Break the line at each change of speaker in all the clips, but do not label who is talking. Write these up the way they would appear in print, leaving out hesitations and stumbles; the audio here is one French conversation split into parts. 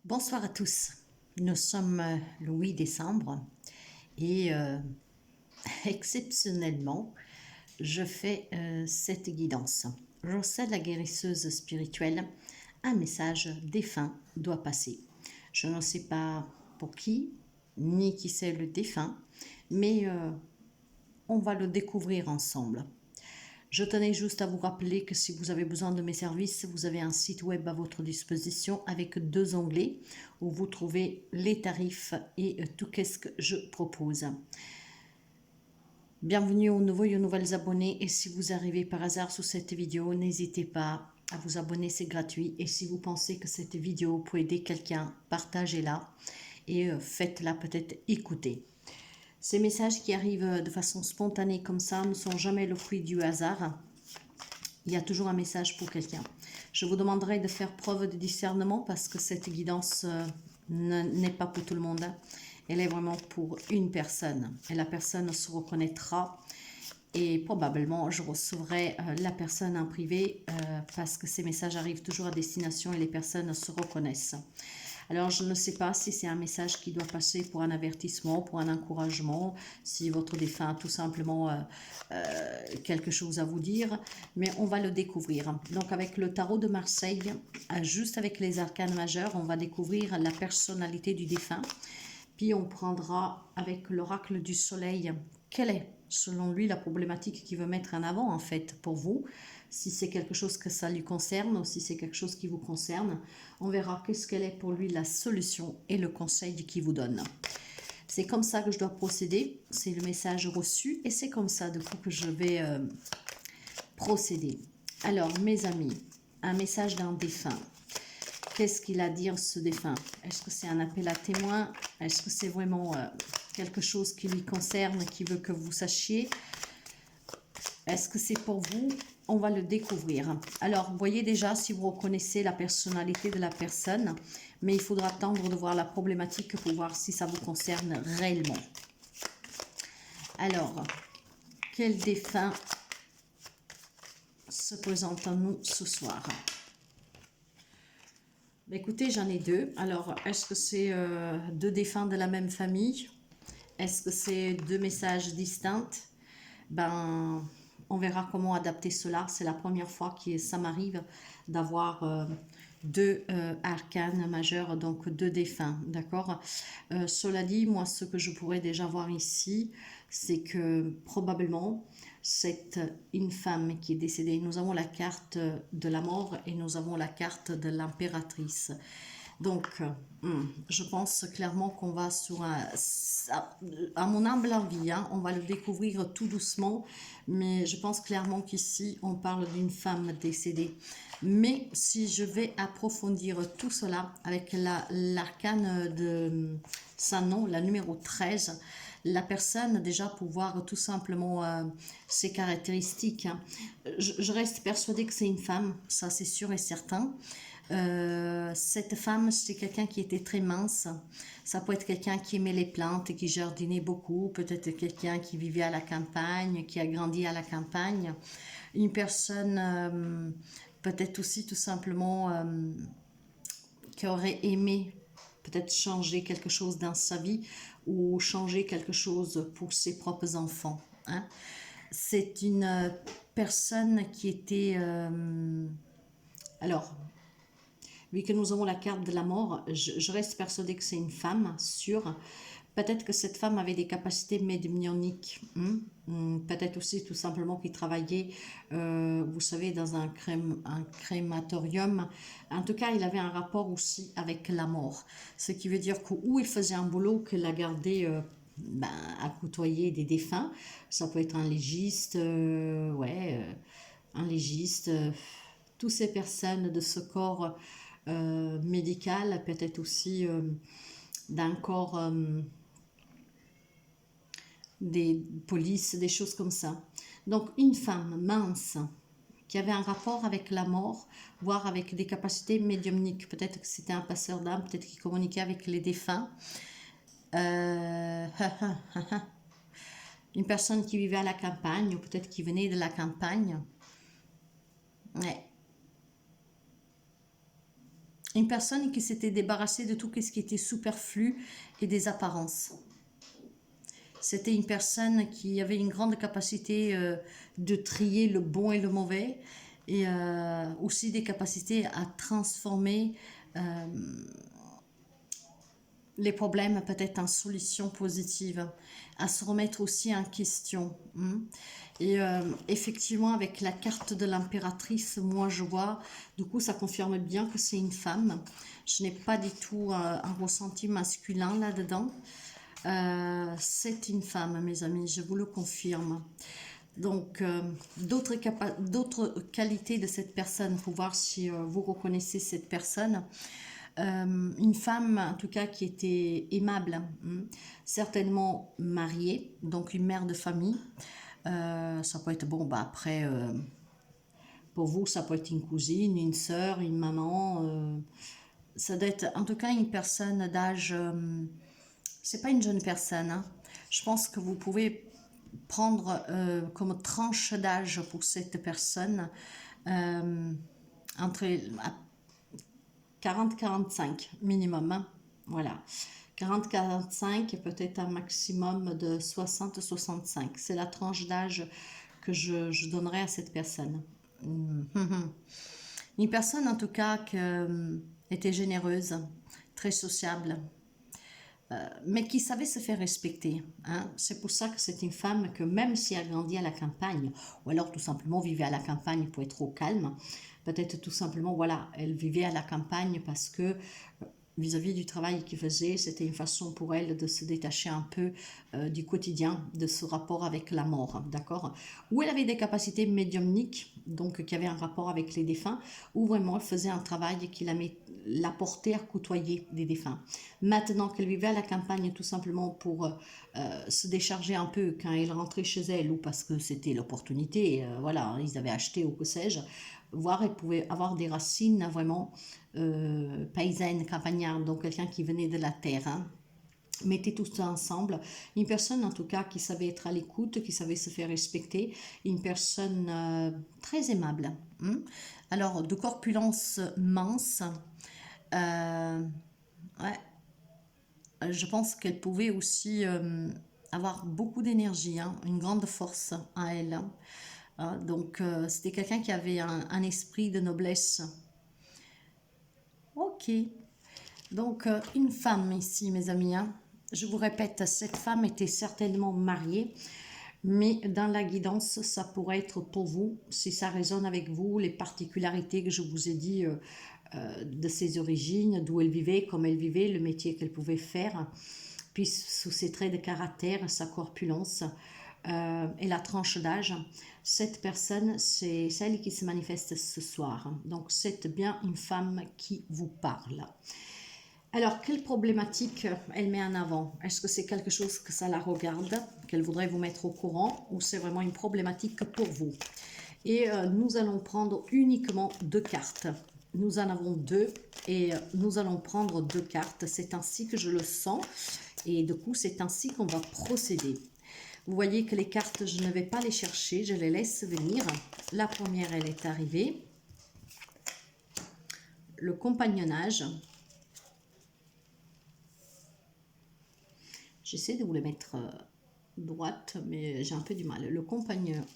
Bonsoir à tous. Nous sommes le 8 décembre et exceptionnellement, je fais cette guidance. Je la guérisseuse spirituelle. Un message défunt doit passer. Je ne sais pas pour qui, ni qui c'est le défunt, mais on va le découvrir ensemble. Je tenais juste à vous rappeler que si vous avez besoin de mes services, vous avez un site web à votre disposition avec 2 onglets où vous trouvez les tarifs et tout qu'est-ce que je propose. Bienvenue aux nouveaux et aux nouvelles abonnés, et si vous arrivez par hasard sous cette vidéo, n'hésitez pas à vous abonner, c'est gratuit. Et si vous pensez que cette vidéo peut aider quelqu'un, partagez-la et faites-la peut-être écouter. Ces messages qui arrivent de façon spontanée comme ça ne sont jamais le fruit du hasard. Il y a toujours un message pour quelqu'un. Je vous demanderai de faire preuve de discernement parce que cette guidance n'est pas pour tout le monde. Elle est vraiment pour une personne. Et la personne se reconnaîtra et probablement je recevrai la personne en privé parce que ces messages arrivent toujours à destination et les personnes se reconnaissent. Alors, je ne sais pas si c'est un message qui doit passer pour un avertissement, pour un encouragement, si votre défunt a tout simplement quelque chose à vous dire, mais on va le découvrir. Donc, avec le tarot de Marseille, juste avec les arcanes majeurs, on va découvrir la personnalité du défunt. Puis, on prendra avec l'oracle du soleil, quelle est, selon lui, la problématique qu'il veut mettre en avant, en fait, pour vous. Si c'est quelque chose que ça lui concerne ou si c'est quelque chose qui vous concerne, on verra qu'est-ce qu'elle est pour lui la solution et le conseil qu'il vous donne. C'est comme ça que je dois procéder, c'est le message reçu et c'est comme ça du coup que je vais procéder. Alors mes amis, un message d'un défunt. Qu'est-ce qu'il a à dire ce défunt? Est-ce que c'est un appel à témoin? Est-ce que c'est vraiment quelque chose qui lui concerne, qui veut que vous sachiez? Est-ce que c'est pour vous? On va le découvrir. Alors, voyez déjà si vous reconnaissez la personnalité de la personne, mais il faudra attendre de voir la problématique pour voir si ça vous concerne réellement. Alors, quel défunt se présente à nous ce soir? Écoutez, j'en ai 2. Alors, est-ce que c'est 2 défunts de la même famille? Est-ce que c'est 2 messages distincts? Ben, on verra comment adapter cela. C'est la première fois que ça m'arrive d'avoir 2 arcanes majeurs, donc 2 défunts, d'accord. Cela dit, moi, ce que je pourrais déjà voir ici, c'est que probablement, c'est une femme qui est décédée. Nous avons la carte de la mort et nous avons la carte de l'impératrice. Donc, je pense clairement qu'on va sur un... À mon humble avis, hein, on va le découvrir tout doucement, mais je pense clairement qu'ici, on parle d'une femme décédée. Mais si je vais approfondir tout cela avec l'arcane de Sanon, la numéro 13, la personne déjà pour voir tout simplement ses caractéristiques. Hein. Je reste persuadée que c'est une femme, ça c'est sûr et certain. Cette femme, c'est quelqu'un qui était très mince. Ça peut être quelqu'un qui aimait les plantes et qui jardinait beaucoup. Peut-être quelqu'un qui vivait à la campagne, qui a grandi à la campagne. Une personne, peut-être aussi tout simplement, qui aurait aimé peut-être changer quelque chose dans sa vie ou changer quelque chose pour ses propres enfants. Hein. C'est une personne qui était... alors, vu que nous avons la carte de la mort, je reste persuadée que c'est une femme, sûre. Peut-être que cette femme avait des capacités médiumniques. Peut-être aussi tout simplement qu'il travaillait, vous savez, dans un crématorium. En tout cas, il avait un rapport aussi avec la mort. Ce qui veut dire que ou il faisait un boulot qu'il a gardé à côtoyer des défunts. Ça peut être un légiste, un légiste. Toutes ces personnes de ce corps médical, peut-être aussi d'un corps des polices, des choses comme ça. Donc une femme mince qui avait un rapport avec la mort, voire avec des capacités médiumniques. Peut-être que c'était un passeur d'âme, peut-être qu'il communiquait avec les défunts. Une personne qui vivait à la campagne, ou peut-être qui venait de la campagne. Ouais. Une personne qui s'était débarrassée de tout ce qui était superflu et des apparences. C'était une personne qui avait une grande capacité de trier le bon et le mauvais, et aussi des capacités à transformer les problèmes peut-être en solutions positives, à se remettre aussi en question. Et effectivement, avec la carte de l'impératrice, moi je vois, du coup ça confirme bien que c'est une femme. Je n'ai pas du tout un ressenti masculin là-dedans. C'est une femme, mes amis, je vous le confirme. Donc, d'autres qualités de cette personne, pour voir si vous reconnaissez cette personne. Une femme, en tout cas, qui était aimable, certainement mariée, donc une mère de famille. Ça peut être, bon, bah après, pour vous, ça peut être une cousine, une sœur, une maman. Ça doit être, en tout cas, une personne d'âge... c'est pas une jeune personne, hein. Je pense que vous pouvez prendre comme tranche d'âge pour cette personne entre 40-45 minimum, hein. Voilà, 40-45 et peut-être un maximum de 60-65. C'est la tranche d'âge que je donnerais à cette personne. Une personne en tout cas qui était généreuse, très sociable, mais qui savait se faire respecter, hein. C'est pour ça que c'est une femme que, même si elle grandit à la campagne, ou alors tout simplement vivait à la campagne pour être au calme, peut-être tout simplement, voilà, elle vivait à la campagne parce que vis-à-vis du travail qu'elle faisait, c'était une façon pour elle de se détacher un peu du quotidien, de ce rapport avec la mort, d'accord? Où elle avait des capacités médiumniques, donc qui avaient un rapport avec les défunts, où vraiment elle faisait un travail qui la portait à côtoyer des défunts. Maintenant qu'elle vivait à la campagne tout simplement pour se décharger un peu quand elle rentrait chez elle, ou parce que c'était l'opportunité, voilà, ils avaient acheté ou que sais-je, voire elle pouvait avoir des racines vraiment paysannes, campagnardes, donc quelqu'un qui venait de la terre, hein. Mettez tout ça ensemble. Une personne en tout cas qui savait être à l'écoute, qui savait se faire respecter, une personne très aimable, hein. Alors, de corpulence mince, ouais, je pense qu'elle pouvait aussi avoir beaucoup d'énergie, hein, une grande force à elle, hein. Donc, c'était quelqu'un qui avait un esprit de noblesse. Ok, donc une femme ici, mes amis, hein. Je vous répète, cette femme était certainement mariée, mais dans la guidance, ça pourrait être pour vous, si ça résonne avec vous, les particularités que je vous ai dit de ses origines, d'où elle vivait, comment elle vivait, le métier qu'elle pouvait faire, puis sous ses traits de caractère, sa corpulence et la tranche d'âge. Cette personne, c'est celle qui se manifeste ce soir. Donc c'est bien une femme qui vous parle. Alors, quelle problématique elle met en avant? Est-ce que c'est quelque chose que ça la regarde, qu'elle voudrait vous mettre au courant, ou c'est vraiment une problématique pour vous? Et nous allons prendre uniquement 2 cartes. Nous en avons 2 et nous allons prendre 2 cartes. C'est ainsi que je le sens et du coup, c'est ainsi qu'on va procéder. Vous voyez que les cartes, je ne vais pas les chercher, je les laisse venir. La première, elle est arrivée. Le compagnonnage. J'essaie de vous les mettre droite, mais j'ai un peu du mal. Le compagnonnage.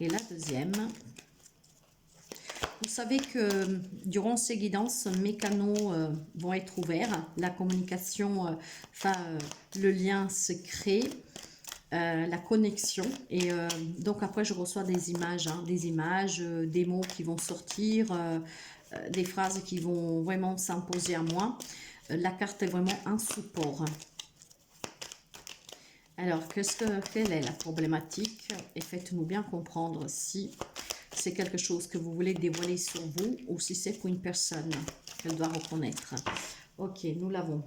Et la deuxième. Vous savez que durant ces guidances, mes canaux vont être ouverts. La communication, le lien se crée. La connexion, et donc après je reçois des images, hein, des mots qui vont sortir, des phrases qui vont vraiment s'imposer à moi. La carte est vraiment un support. Alors, quelle est la problématique? Et faites-nous bien comprendre si c'est quelque chose que vous voulez dévoiler sur vous ou si c'est pour une personne qu'elle doit reconnaître. Ok, nous l'avons.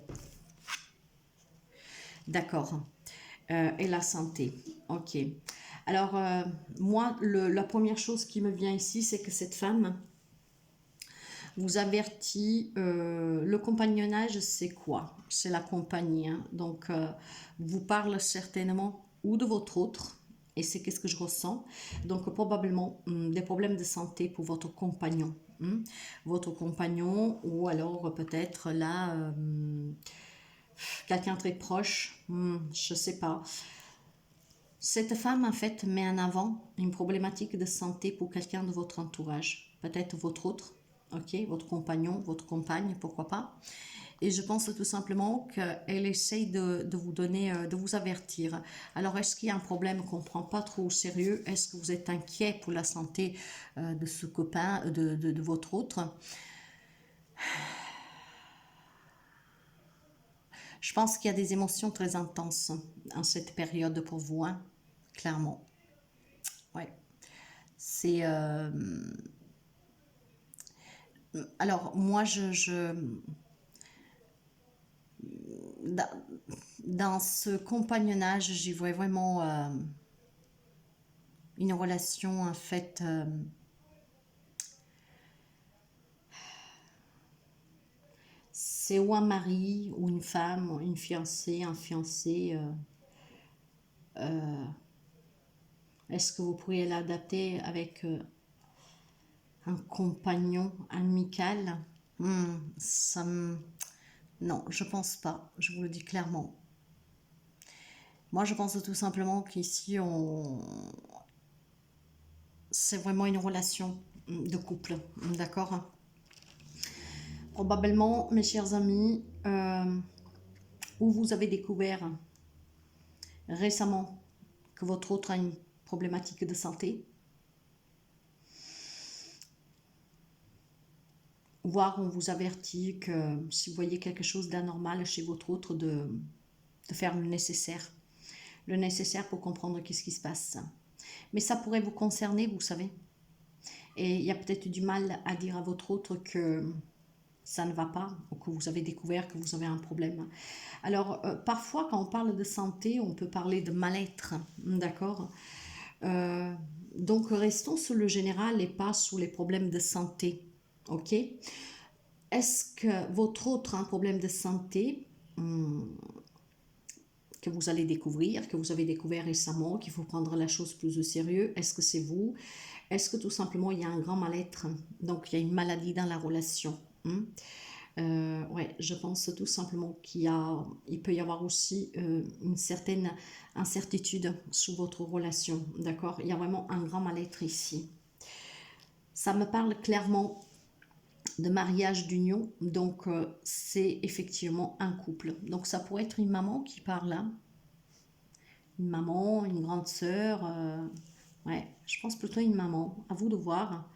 D'accord. Et la santé. Ok. Alors, moi, la première chose qui me vient ici, c'est que cette femme vous avertit. Le compagnonnage, c'est quoi? C'est la compagnie, hein. Donc, vous parle certainement ou de votre autre, Et c'est qu'est-ce que je ressens. Donc probablement des problèmes de santé pour votre compagnon. Votre compagnon ou alors peut-être là, quelqu'un très proche, je sais pas. Cette femme en fait met en avant une problématique de santé pour quelqu'un de votre entourage. Peut-être votre autre, ok, votre compagnon, votre compagne, pourquoi pas. Et je pense tout simplement qu'elle essaye de vous donner, de vous avertir. Alors, est-ce qu'il y a un problème qu'on ne prend pas trop au sérieux? Est-ce que vous êtes inquiet pour la santé de ce copain, de votre autre? Je pense qu'il y a des émotions très intenses en cette période pour vous, hein, clairement. Ouais. C'est... alors, moi, dans, dans ce compagnonnage, j'y vois vraiment une relation, en fait... c'est ou un mari, ou une femme, une fiancée, un fiancé. Est-ce que vous pourriez l'adapter avec un compagnon amical? Ça me... Non, je pense pas. Je vous le dis clairement. Moi, je pense tout simplement qu'ici, c'est vraiment une relation de couple. D'accord? Probablement, mes chers amis, où vous avez découvert récemment que votre autre a une problématique de santé, voire on vous avertit que si vous voyez quelque chose d'anormal chez votre autre, de faire le nécessaire pour comprendre qu'est-ce qui se passe. Mais ça pourrait vous concerner, vous savez. Et il y a peut-être du mal à dire à votre autre que ça ne va pas, ou que vous avez découvert que vous avez un problème. Alors, parfois, quand on parle de santé, on peut parler de mal-être, d'accord. Donc, restons sur le général et pas sur les problèmes de santé, ok. Est-ce que votre autre a un problème de santé que vous allez découvrir, que vous avez découvert récemment, qu'il faut prendre la chose plus au sérieux? Est-ce que c'est vous? Est-ce que tout simplement il y a un grand mal-être? Donc il y a une maladie dans la relation. Ouais, je pense tout simplement il peut y avoir aussi une certaine incertitude sous votre relation, d'accord? Il y a vraiment un grand mal-être ici. Ça me parle clairement de mariage, d'union, donc c'est effectivement un couple. Donc ça pourrait être une maman qui parle, hein. Une maman, une grande sœur, ouais, je pense plutôt une maman, à vous de voir.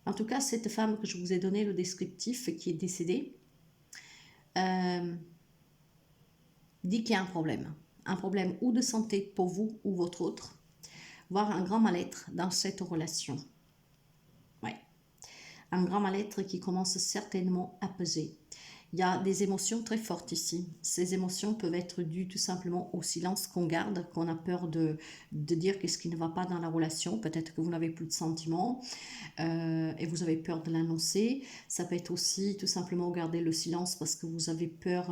En tout cas, cette femme que je vous ai donné le descriptif qui est décédée, dit qu'il y a un problème ou de santé pour vous ou votre autre, voire un grand mal-être dans cette relation. Ouais, un grand mal-être qui commence certainement à peser. Il y a des émotions très fortes ici. Ces émotions peuvent être dues tout simplement au silence qu'on garde, qu'on a peur de dire qu'est-ce qui ne va pas dans la relation. Peut-être que vous n'avez plus de sentiments et vous avez peur de l'annoncer. Ça peut être aussi tout simplement garder le silence parce que vous avez peur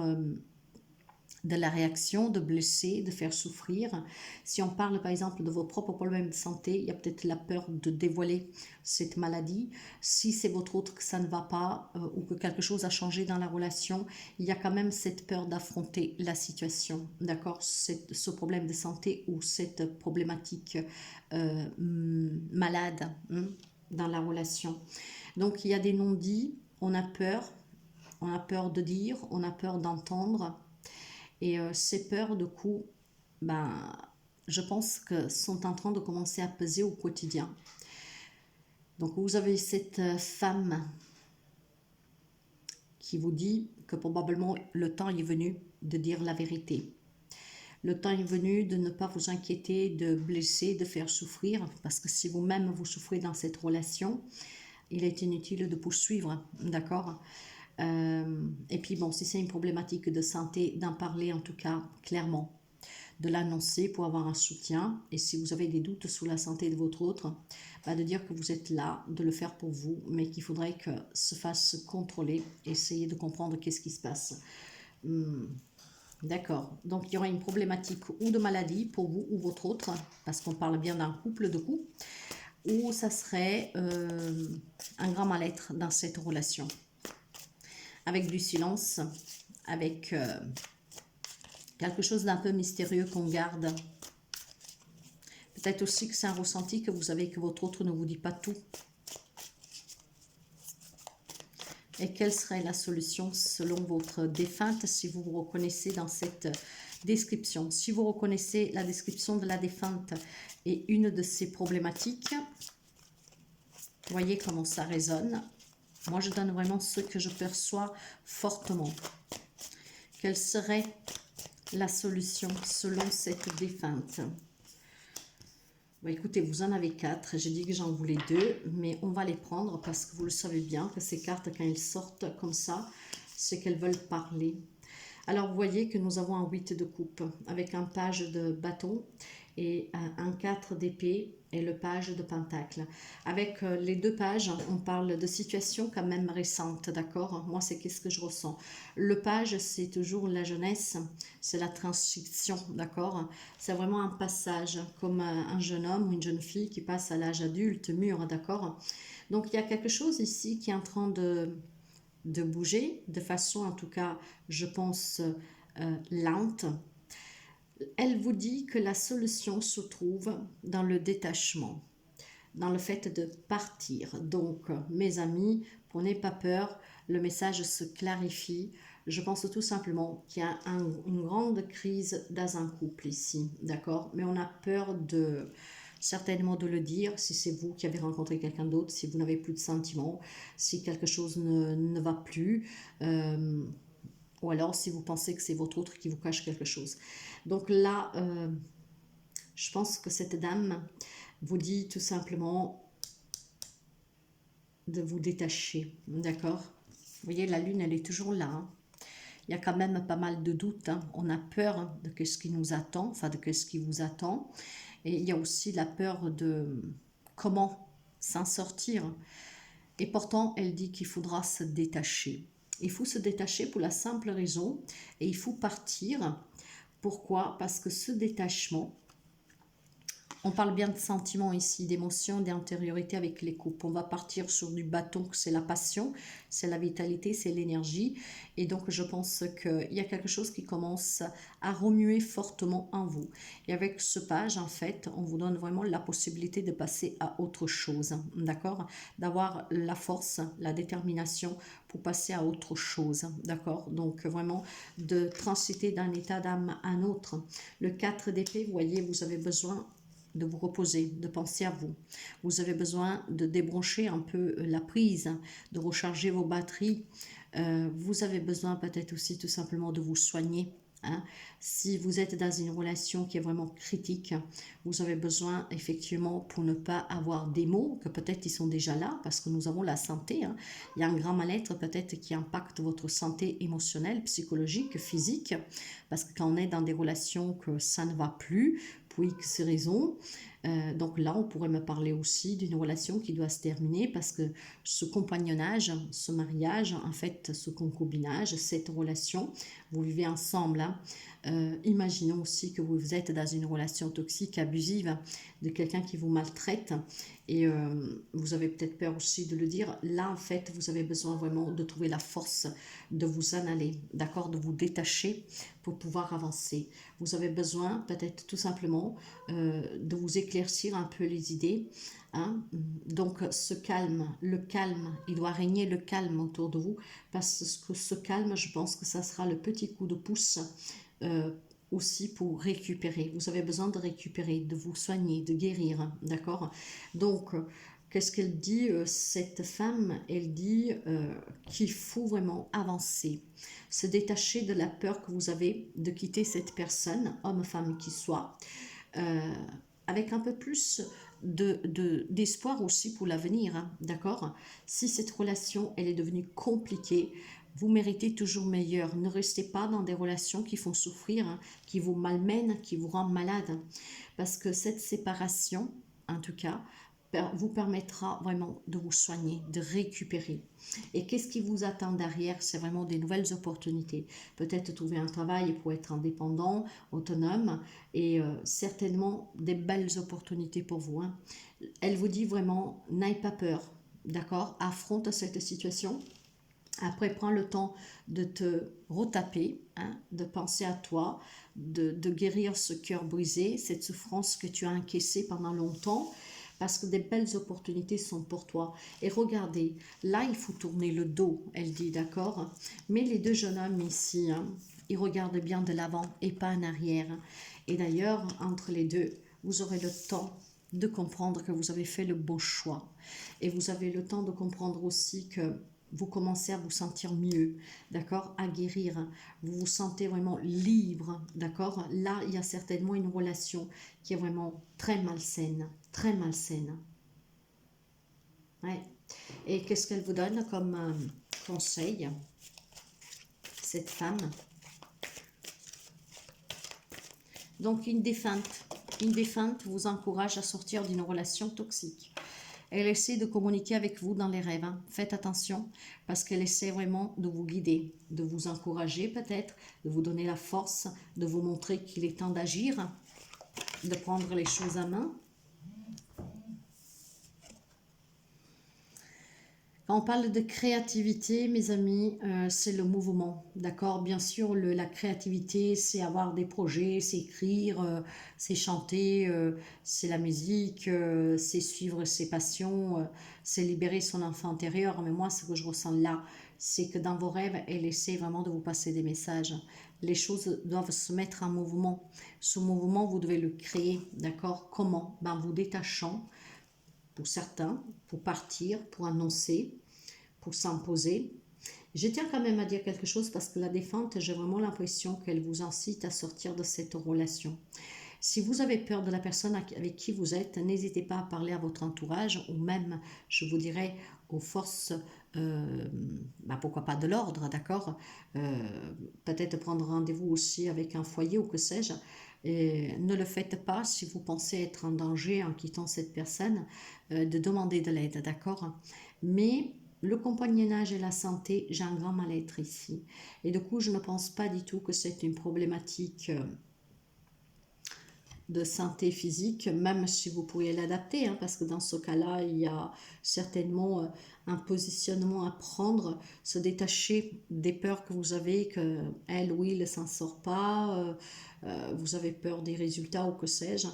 de la réaction, de blesser, de faire souffrir. Si on parle par exemple de vos propres problèmes de santé, il y a peut-être la peur de dévoiler cette maladie. Si c'est votre autre que ça ne va pas ou que quelque chose a changé dans la relation, il y a quand même cette peur d'affronter la situation, d'accord? Ce problème de santé ou cette problématique malade dans la relation. Donc il y a des non-dits, on a peur de dire, on a peur d'entendre. Et ces peurs, de coup, ben, je pense que sont en train de commencer à peser au quotidien. Donc vous avez cette femme qui vous dit que probablement le temps est venu de dire la vérité. Le temps est venu de ne pas vous inquiéter, de blesser, de faire souffrir, parce que si vous-même vous souffrez dans cette relation, il est inutile de poursuivre, d'accord? Et puis bon, si c'est une problématique de santé, d'en parler en tout cas clairement, de l'annoncer pour avoir un soutien. Et si vous avez des doutes sur la santé de votre autre, bah de dire que vous êtes là, de le faire pour vous, mais qu'il faudrait que se fasse contrôler, essayer de comprendre qu'est-ce qui se passe. D'accord. Donc, il y aura une problématique ou de maladie pour vous ou votre autre, parce qu'on parle bien d'un couple de coups, ou ça serait un grand mal-être dans cette relation. Avec du silence, avec quelque chose d'un peu mystérieux qu'on garde. Peut-être aussi que c'est un ressenti que vous avez, que votre autre ne vous dit pas tout. Et quelle serait la solution selon votre défunte si vous vous reconnaissez dans cette description? Si vous reconnaissez la description de la défunte et une de ces problématiques, voyez comment ça résonne. Moi, je donne vraiment ce que je perçois fortement. Quelle serait la solution selon cette défunte? Bon, écoutez, vous en avez 4. J'ai dit que j'en voulais 2, mais on va les prendre parce que vous le savez bien que ces cartes, quand elles sortent comme ça, c'est qu'elles veulent parler. Alors, vous voyez que nous avons un 8 de coupe avec un page de bâton et un 4 d'épée et le page de pentacle. Avec les 2 pages, on parle de situations quand même récentes, d'accord? Moi, c'est qu'est-ce que je ressens. Le page, c'est toujours la jeunesse, c'est la transition, d'accord? C'est vraiment un passage, comme un jeune homme ou une jeune fille qui passe à l'âge adulte, mûr, d'accord? Donc, il y a quelque chose ici qui est en train de bouger, de façon en tout cas, je pense, lente. Elle vous dit que la solution se trouve dans le détachement, dans le fait de partir. Donc, mes amis, prenez pas peur, le message se clarifie. Je pense tout simplement qu'il y a une grande crise dans un couple ici, d'accord? Mais on a peur de certainement de le dire, si c'est vous qui avez rencontré quelqu'un d'autre, si vous n'avez plus de sentiments, si quelque chose ne va plus, ou alors si vous pensez que c'est votre autre qui vous cache quelque chose. Donc là, je pense que cette dame vous dit tout simplement de vous détacher, d'accord? Vous voyez, la lune, elle est toujours là, hein. Il y a quand même pas mal de doutes, hein. On a peur de ce qui nous attend, enfin de ce qui vous attend. Et il y a aussi la peur de comment s'en sortir. Et pourtant, elle dit qu'il faudra se détacher. Il faut se détacher pour la simple raison, et il faut partir. Pourquoi? Parce que ce détachement, on parle bien de sentiments ici, d'émotions, d'intériorité avec les couples. On va partir sur du bâton, c'est la passion, c'est la vitalité, c'est l'énergie. Et donc, je pense qu'il y a quelque chose qui commence à remuer fortement en vous. Et avec ce page, en fait, on vous donne vraiment la possibilité de passer à autre chose, d'accord? D'avoir la force, la détermination pour passer à autre chose, d'accord? Donc, vraiment, de transiter d'un état d'âme à un autre. Le 4 d'épée, vous voyez, vous avez besoin de vous reposer, de penser à vous. Vous avez besoin de débrancher un peu la prise, de recharger vos batteries. Vous avez besoin peut-être aussi tout simplement de vous soigner. Hein. Si vous êtes dans une relation qui est vraiment critique, vous avez besoin effectivement pour ne pas avoir des maux, que peut-être ils sont déjà là, parce que nous avons la santé. Hein. Il y a un grand mal-être peut-être qui impacte votre santé émotionnelle, psychologique, physique, parce que quand on est dans des relations que ça ne va plus, pour X raisons. Donc là, on pourrait me parler aussi d'une relation qui doit se terminer parce que ce compagnonnage, ce mariage, en fait, ce concubinage, cette relation, vous vivez ensemble. Hein. Imaginons aussi que vous êtes dans une relation toxique, abusive, de quelqu'un qui vous maltraite et vous avez peut-être peur aussi de le dire. Là, en fait, vous avez besoin vraiment de trouver la force de vous en aller, d'accord, de vous détacher pour pouvoir avancer. Vous avez besoin peut-être tout simplement de vous éclaircir un peu les idées. Hein. Donc ce calme, le calme, il doit régner le calme autour de vous parce que ce calme, je pense que ça sera le petit coup de pouce aussi pour récupérer. Vous avez besoin de récupérer, de vous soigner, de guérir, d'accord? Donc, qu'est-ce qu'elle dit, cette femme? Elle dit qu'il faut vraiment avancer, se détacher de la peur que vous avez de quitter cette personne, homme, femme qui soit, avec un peu plus d'espoir aussi pour l'avenir, hein, d'accord? Si cette relation, elle est devenue compliquée, vous méritez toujours meilleur. Ne restez pas dans des relations qui font souffrir, hein, qui vous malmènent, qui vous rendent malade. Parce que cette séparation, en tout cas, vous permettra vraiment de vous soigner, de récupérer. Et qu'est-ce qui vous attend derrière? C'est vraiment des nouvelles opportunités. Peut-être trouver un travail pour être indépendant, autonome, et certainement des belles opportunités pour vous, hein. Elle vous dit vraiment, n'aie pas peur, d'accord? Affronte cette situation. Après, prends le temps de te retaper, hein, de penser à toi, de guérir ce cœur brisé, cette souffrance que tu as encaissée pendant longtemps, parce que des belles opportunités sont pour toi. Et regardez, là, il faut tourner le dos, elle dit, d'accord? Mais les deux jeunes hommes ici, hein, ils regardent bien de l'avant et pas en arrière. Et d'ailleurs, entre les deux, vous aurez le temps de comprendre que vous avez fait le bon choix. Et vous avez le temps de comprendre aussi que vous commencez à vous sentir mieux, d'accord, à guérir, vous vous sentez vraiment libre, d'accord. Là, il y a certainement une relation qui est vraiment très malsaine, très malsaine. Ouais. Et qu'est-ce qu'elle vous donne comme conseil, cette femme? Donc, une défunte vous encourage à sortir d'une relation toxique. Elle essaie de communiquer avec vous dans les rêves, hein. Faites attention parce qu'elle essaie vraiment de vous guider, de vous encourager peut-être, de vous donner la force, de vous montrer qu'il est temps d'agir, de prendre les choses à main. Quand on parle de créativité, mes amis, c'est le mouvement, d'accord? Bien sûr, la créativité, c'est avoir des projets, c'est écrire, c'est chanter, c'est la musique, c'est suivre ses passions, c'est libérer son enfant intérieur. Mais moi, ce que je ressens là, c'est que dans vos rêves, elle essaie vraiment de vous passer des messages. Les choses doivent se mettre en mouvement. Ce mouvement, vous devez le créer, d'accord? Comment? Ben, vous détachant, pour certains, pour partir, pour annoncer, pour s'imposer. Je tiens quand même à dire quelque chose parce que la défunte, j'ai vraiment l'impression qu'elle vous incite à sortir de cette relation. Si vous avez peur de la personne avec qui vous êtes, n'hésitez pas à parler à votre entourage ou même, je vous dirais, aux forces, pourquoi pas de l'ordre, d'accord. Peut-être prendre rendez-vous aussi avec un foyer ou que sais-je. Et ne le faites pas si vous pensez être en danger en quittant cette personne, de demander de l'aide, d'accord. Mais le compagnonnage et la santé, j'ai un grand mal-être ici. Et du coup, je ne pense pas du tout que c'est une problématique de santé physique, même si vous pourriez l'adapter, hein, parce que dans ce cas-là, il y a certainement un positionnement à prendre, se détacher des peurs que vous avez, que elle ou il ne s'en sort pas, vous avez peur des résultats ou que sais-je.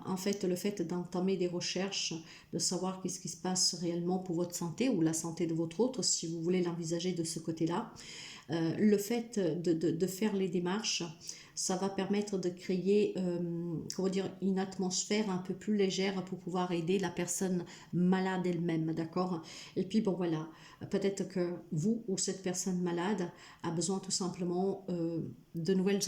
En fait, le fait d'entamer des recherches, de savoir qu'est-ce qui se passe réellement pour votre santé ou la santé de votre autre, si vous voulez l'envisager de ce côté-là, le fait de faire les démarches, ça va permettre de créer comment dire, une atmosphère un peu plus légère pour pouvoir aider la personne malade elle-même, d'accord. Et puis bon voilà, peut-être que vous ou cette personne malade a besoin tout simplement de nouvelles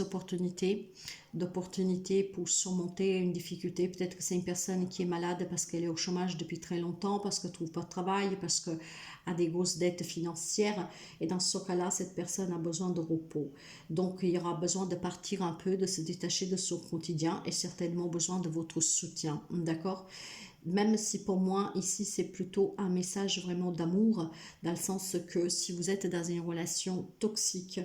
d'opportunités pour surmonter une difficulté. Peut-être que c'est une personne qui est malade parce qu'elle est au chômage depuis très longtemps, parce qu'elle ne trouve pas de travail, parce qu'elle a des grosses dettes financières. Et dans ce cas-là, cette personne a besoin de repos. Donc, il y aura besoin de partir un peu, de se détacher de son quotidien et certainement besoin de votre soutien. D'accord? Même si pour moi, ici, c'est plutôt un message vraiment d'amour, dans le sens que si vous êtes dans une relation toxique,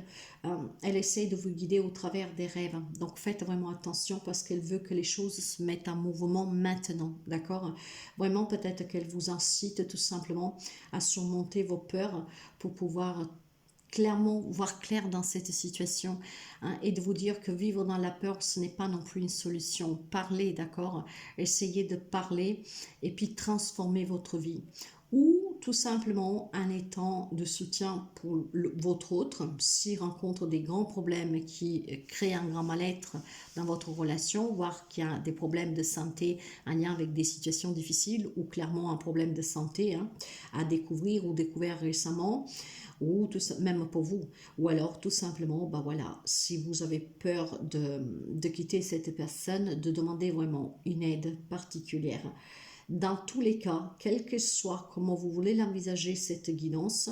elle essaie de vous guider au travers des rêves. Donc, faites vraiment attention parce qu'elle veut que les choses se mettent en mouvement maintenant, d'accord? Vraiment, peut-être qu'elle vous incite tout simplement à surmonter vos peurs pour pouvoir clairement voir clair dans cette situation, hein, et de vous dire que vivre dans la peur, ce n'est pas non plus une solution. Parlez, d'accord? Essayez de parler et puis transformer votre vie. Ou tout simplement en étant de soutien pour votre autre, s'il rencontre des grands problèmes qui créent un grand mal-être dans votre relation, voire qu'il y a des problèmes de santé en lien avec des situations difficiles ou clairement un problème de santé, hein, à découvrir ou découvert récemment, ou tout, même pour vous, ou alors tout simplement, ben voilà, si vous avez peur de quitter cette personne, de demander vraiment une aide particulière. Dans tous les cas, quel que soit comment vous voulez l'envisager, cette guidance,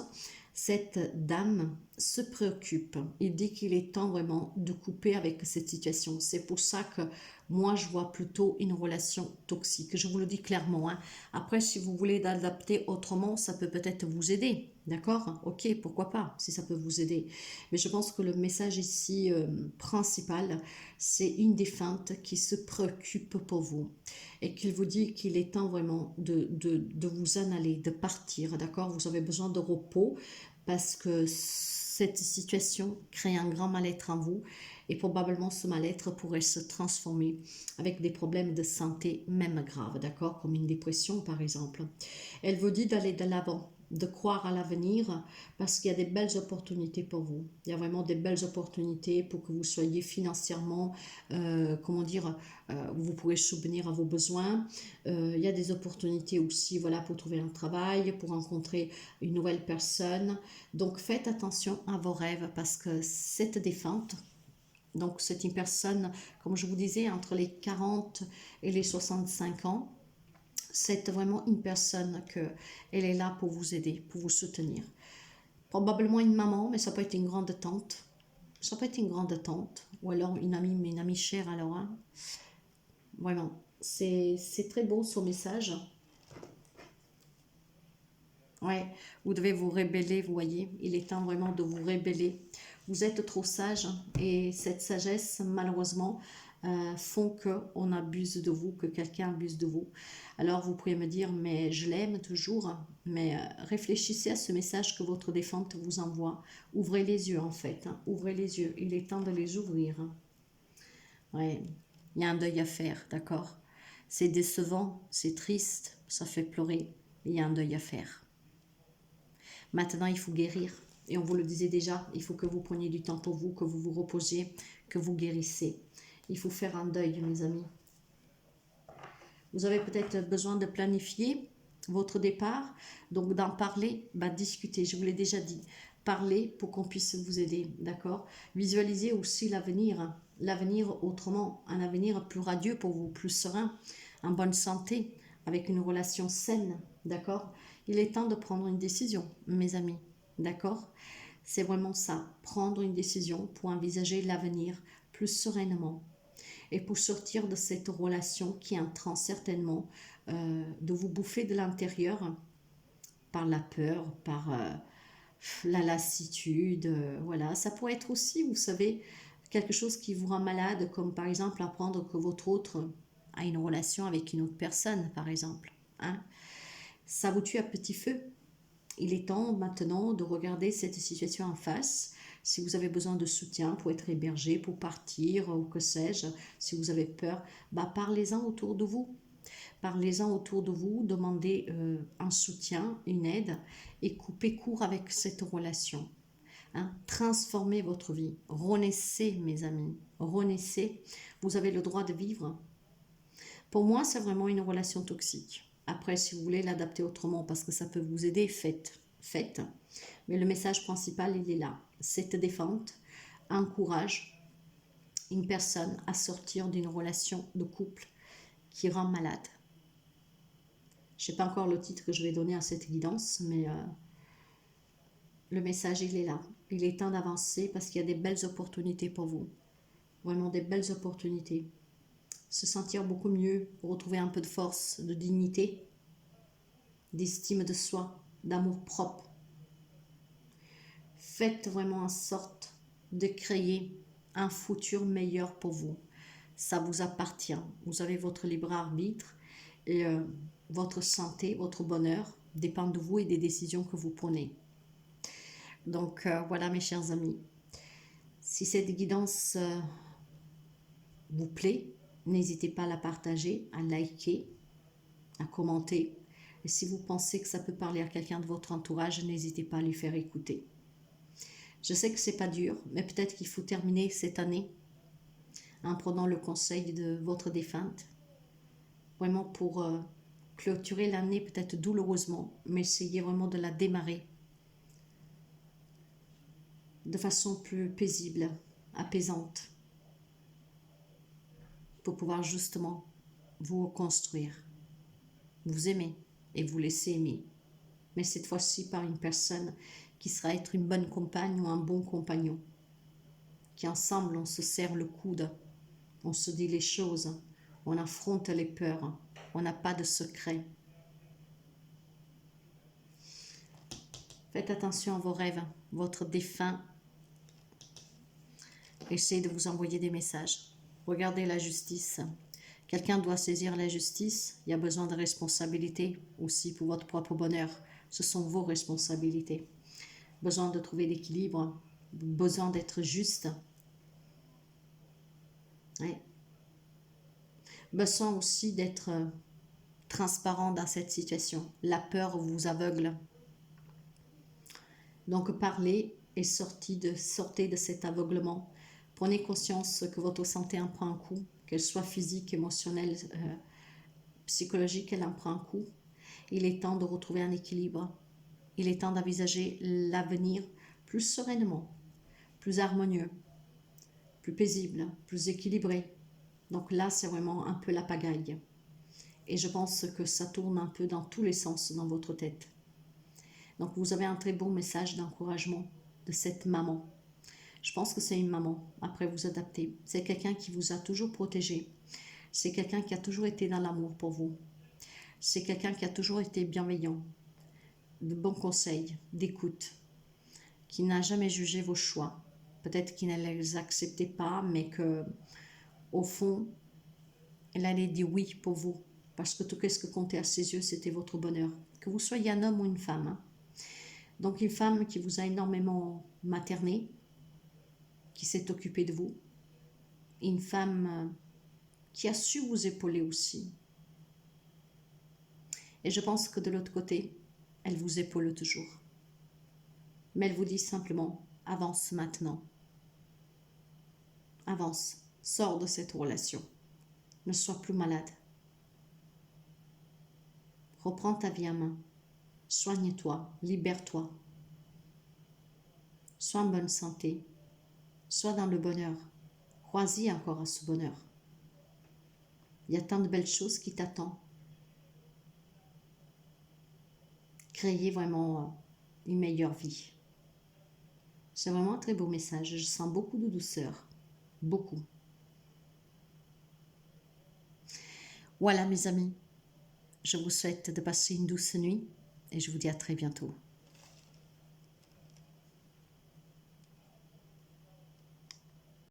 cette dame se préoccupe. Il dit qu'il est temps vraiment de couper avec cette situation. C'est pour ça que moi, je vois plutôt une relation toxique. Je vous le dis clairement, hein. Après, si vous voulez l'adapter autrement, ça peut peut-être vous aider. D'accord? Ok, pourquoi pas, si ça peut vous aider. Mais je pense que le message ici principal, c'est une défunte qui se préoccupe pour vous et qu'il vous dit qu'il est temps vraiment de vous en aller, de partir. D'accord? Vous avez besoin de repos parce que cette situation crée un grand mal-être en vous et probablement ce mal-être pourrait se transformer avec des problèmes de santé même graves, d'accord, comme une dépression par exemple. Elle vous dit d'aller de l'avant, de croire à l'avenir parce qu'il y a des belles opportunités pour vous. Il y a vraiment des belles opportunités pour que vous soyez financièrement, comment dire, vous pourrez subvenir à vos besoins. Il y a des opportunités aussi, voilà, pour trouver un travail, pour rencontrer une nouvelle personne. Donc faites attention à vos rêves parce que cette défunte, donc c'est une personne, comme je vous disais, entre les 40 et les 65 ans. C'est vraiment une personne que elle est là pour vous aider, pour vous soutenir. Probablement une maman, mais ça peut être une grande tante. Ça peut être une grande tante, ou alors une amie, mais une amie chère alors. Hein. Vraiment, c'est très beau son message. Ouais, vous devez vous rébeller, vous voyez. Il est temps vraiment de vous rébeller. Vous êtes trop sage et cette sagesse, malheureusement, font qu'on abuse de vous, que quelqu'un abuse de vous. Alors vous pourriez me dire, mais je l'aime toujours. Mais réfléchissez à ce message que votre défunte vous envoie. Ouvrez les yeux en fait. Hein. Ouvrez les yeux. Il est temps de les ouvrir. Hein. Ouais, il y a un deuil à faire, d'accord? C'est décevant, c'est triste, ça fait pleurer. Il y a un deuil à faire. Maintenant, il faut guérir. Et on vous le disait déjà, il faut que vous preniez du temps pour vous, que vous vous reposiez, que vous guérissez. Il faut faire un deuil, mes amis. Vous avez peut-être besoin de planifier votre départ, donc d'en parler, discuter, je vous l'ai déjà dit. Parler pour qu'on puisse vous aider, d'accord? Visualisez aussi l'avenir, l'avenir autrement, un avenir plus radieux pour vous, plus serein, en bonne santé, avec une relation saine, d'accord? Il est temps de prendre une décision, mes amis, d'accord? C'est vraiment ça, prendre une décision pour envisager l'avenir plus sereinement et pour sortir de cette relation qui est en train certainement de vous bouffer de l'intérieur par la peur, par la lassitude, voilà. Ça pourrait être aussi, vous savez, quelque chose qui vous rend malade, comme par exemple apprendre que votre autre a une relation avec une autre personne, par exemple. Hein. Ça vous tue à petit feu. Il est temps maintenant de regarder cette situation en face. Si vous avez besoin de soutien pour être hébergé, pour partir, ou que sais-je, si vous avez peur, parlez-en autour de vous. Parlez-en autour de vous, demandez un soutien, une aide et coupez court avec cette relation. Hein. Transformez votre vie. Renaissez, mes amis. Renaissez. Vous avez le droit de vivre. Pour moi, c'est vraiment une relation toxique. Après, si vous voulez l'adapter autrement parce que ça peut vous aider, faites. Faites. Mais le message principal, il est là. Cette défunte encourage une personne à sortir d'une relation de couple qui rend malade. Je ne sais pas encore le titre que je vais donner à cette guidance, mais le message, il est là. Il est temps d'avancer parce qu'il y a des belles opportunités pour vous. Vraiment des belles opportunités. Se sentir beaucoup mieux, retrouver un peu de force, de dignité, d'estime de soi, d'amour propre. Faites vraiment en sorte de créer un futur meilleur pour vous. Ça vous appartient. Vous avez votre libre arbitre et votre santé, votre bonheur dépend de vous et des décisions que vous prenez. Donc voilà mes chers amis. Si cette guidance vous plaît, n'hésitez pas à la partager, à liker, à commenter. Et si vous pensez que ça peut parler à quelqu'un de votre entourage, n'hésitez pas à lui faire écouter. Je sais que c'est pas dur, mais peut-être qu'il faut terminer cette année en prenant le conseil de votre défunte. Vraiment pour clôturer l'année peut-être douloureusement, mais essayez vraiment de la démarrer de façon plus paisible, apaisante, pour pouvoir justement vous reconstruire, vous aimer et vous laisser aimer. Mais cette fois-ci par une personne qui sera être une bonne compagne ou un bon compagnon, qui ensemble on se serre le coude, on se dit les choses, on affronte les peurs, on n'a pas de secret. Faites attention à vos rêves, votre défunt essaie de vous envoyer des messages. Regardez la justice. Quelqu'un doit saisir la justice, il y a besoin de responsabilité aussi pour votre propre bonheur. Ce sont vos responsabilités. Besoin de trouver l'équilibre, besoin d'être juste. Ouais. Besoin aussi d'être transparent dans cette situation. La peur vous aveugle. Donc parlez et sortez de cet aveuglement. Prenez conscience que votre santé en prend un coup, qu'elle soit physique, émotionnelle, psychologique, elle en prend un coup. Il est temps de retrouver un équilibre. Il est temps d'envisager l'avenir plus sereinement, plus harmonieux, plus paisible, plus équilibré. Donc là, c'est vraiment un peu la pagaille. Et je pense que ça tourne un peu dans tous les sens dans votre tête. Donc vous avez un très bon message d'encouragement de cette maman. Je pense que c'est une maman, après vous adaptez. C'est quelqu'un qui vous a toujours protégé. C'est quelqu'un qui a toujours été dans l'amour pour vous. C'est quelqu'un qui a toujours été bienveillant, de bons conseils, d'écoute, qui n'a jamais jugé vos choix. Peut-être qu'il ne les acceptait pas, mais que au fond, elle allait dire oui pour vous. Parce que tout ce que comptait à ses yeux, c'était votre bonheur. Que vous soyez un homme ou une femme. Hein. Donc une femme qui vous a énormément materné, qui s'est occupée de vous. Une femme qui a su vous épauler aussi. Et je pense que de l'autre côté, elle vous épaule toujours. Mais elle vous dit simplement, avance maintenant. Avance, sors de cette relation. Ne sois plus malade. Reprends ta vie en main. Soigne-toi, libère-toi. Sois en bonne santé. Sois dans le bonheur. Crois-y encore à ce bonheur. Il y a tant de belles choses qui t'attendent. Créez vraiment une meilleure vie. C'est vraiment un très beau message. Je sens beaucoup de douceur. Beaucoup. Voilà mes amis. Je vous souhaite de passer une douce nuit et je vous dis à très bientôt.